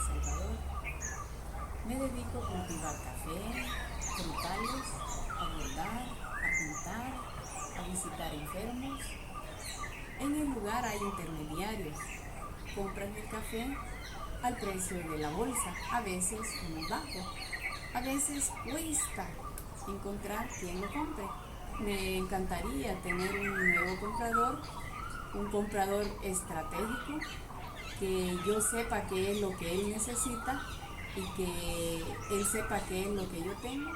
El Salvador. Me dedico a cultivar café, frutales, a bordar, a pintar, a visitar enfermos. En el lugar hay intermediarios. Compran el café al precio de la bolsa, a veces muy bajo. A veces cuesta encontrar quien lo compre. Me encantaría tener un nuevo comprador, un comprador estratégico, que yo sepa qué es lo que él necesita y que él sepa qué es lo que yo tengo.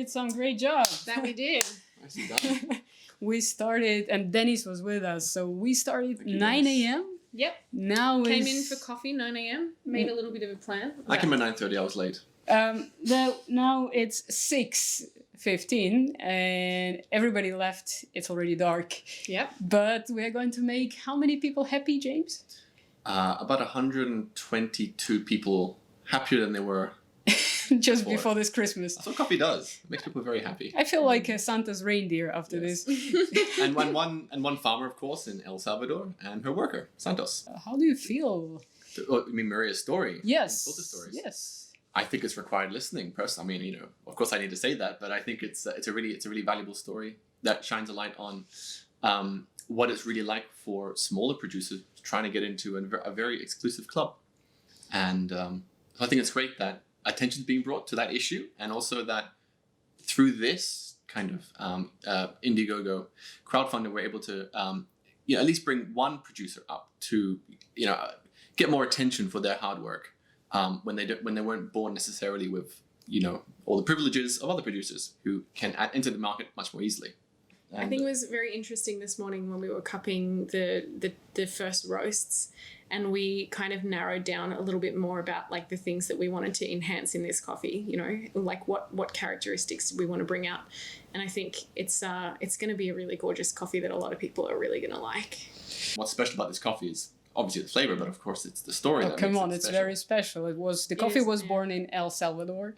Some great job. That we did. Nicely done. We started, and Denis was with us, so we started 9 a.m. Yep. Now Came in for coffee 9 a.m. Made a little bit of a plan. I came at 9:30. I was late. Now it's 6:15 and everybody left. It's already dark. Yep. But we're going to make how many people happy, James? About 122 people happier than they were Just before this Christmas. That's what coffee does. It makes people very happy. I feel like Santa's reindeer after this. and one farmer, of course, in El Salvador, and her worker, Santos. How do you feel? You mean Maria's story? Yes. Filter Stories. Yes. I think it's required listening. Personally, I mean, of course, I need to say that, but I think it's a really valuable story that shines a light on what it's really like for smaller producers trying to get into a very exclusive club. And I think it's great that attention's being brought to that issue, and also that through this, kind of Indiegogo crowdfunding were able to at least bring one producer up to get more attention for their hard work when they weren't born necessarily with all the privileges of other producers who can enter the market much more easily. I think it was very interesting this morning when we were cupping the first roasts, and we kind of narrowed down a little bit more about like the things that we wanted to enhance in this coffee, like what characteristics we want to bring out. And I think it's going to be a really gorgeous coffee that a lot of people are really going to like. What's special about this coffee is obviously the flavor, but of course it's the story. It's very special. The coffee was born in El Salvador.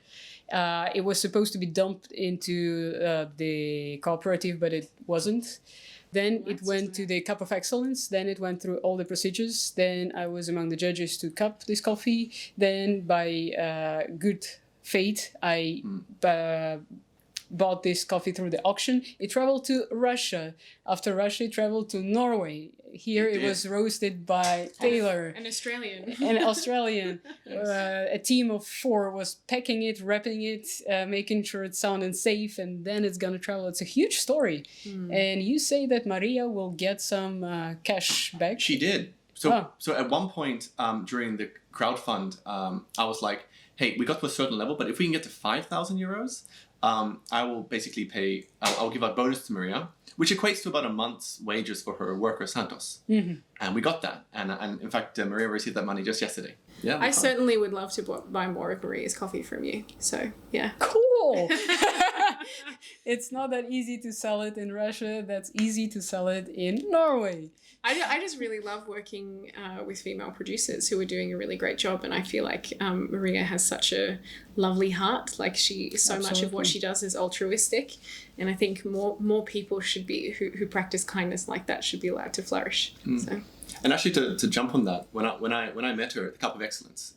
It was supposed to be dumped into the cooperative, but it wasn't. Then it went to the Cup of Excellence. Then it went through all the procedures. Then I was among the judges to cup this coffee. Then by good fate, I bought this coffee through the auction. It traveled to Russia. After Russia, it traveled to Norway. Here it was roasted by Taylor. An Australian. An Australian. Yes. A team of 4 was packing it, wrapping it, making sure it's sound and safe, and then it's going to travel. It's a huge story. And you say that Maria will get some cash back? She did. So at one point during the crowdfund, I was like, hey, we got to a certain level, but if we can get to 5,000 euros, I will basically pay, I'll give a bonus to Maria, which equates to about a month's wages for her worker, Santos. Mm-hmm. And we got that. And in fact, Maria received that money just yesterday. Yeah. I certainly would love to buy more of Maria's coffee from you. So, yeah. Cool. It's not that easy to sell it in Russia. That's easy to sell it in Norway. I just really love working with female producers who are doing a really great job, and I feel like Maria has such a lovely heart. Like much of what she does is altruistic, and I think more people should be who practice kindness like that should be allowed to flourish. So. And actually, to jump on that, when I met her at the Cup of Excellence,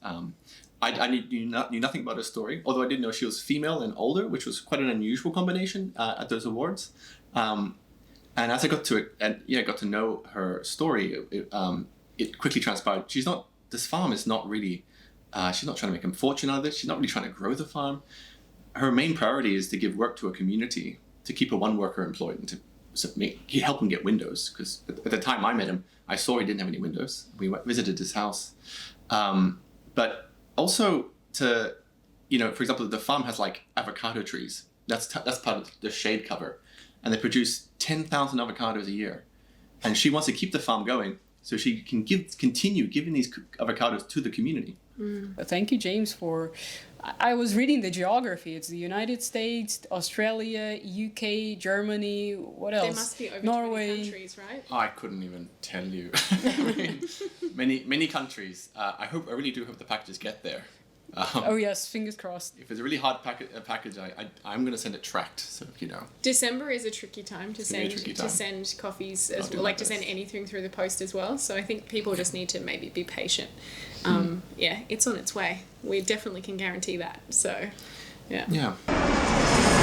I knew nothing about her story, although I did know she was female and older, which was quite an unusual combination at those awards. And as I got to it and got to know her story, it quickly transpired. This farm is not really, she's not trying to make a fortune out of it. She's not really trying to grow the farm. Her main priority is to give work to a community, to keep a one worker employed and to help him get windows. Because at the time I met him, I saw he didn't have any windows. We visited his house. But also to, for example, the farm has like avocado trees. That's part of the shade cover. And they produce 10,000 avocados a year. And she wants to keep the farm going so she can continue giving these avocados to the community. Thank you, James, for... I was reading the geography. It's the United States, Australia, UK, Germany, what else? There must be over Norway. 20 countries, right? I couldn't even tell you. Many countries. I really do hope the packages get there. Oh yes, fingers crossed. If it's a really hard package, I'm going to send it tracked, so December is a tricky time to send coffees as well, to send anything through the post as well. So I think people just need to maybe be patient. It's on its way. We definitely can guarantee that. So, yeah. Yeah.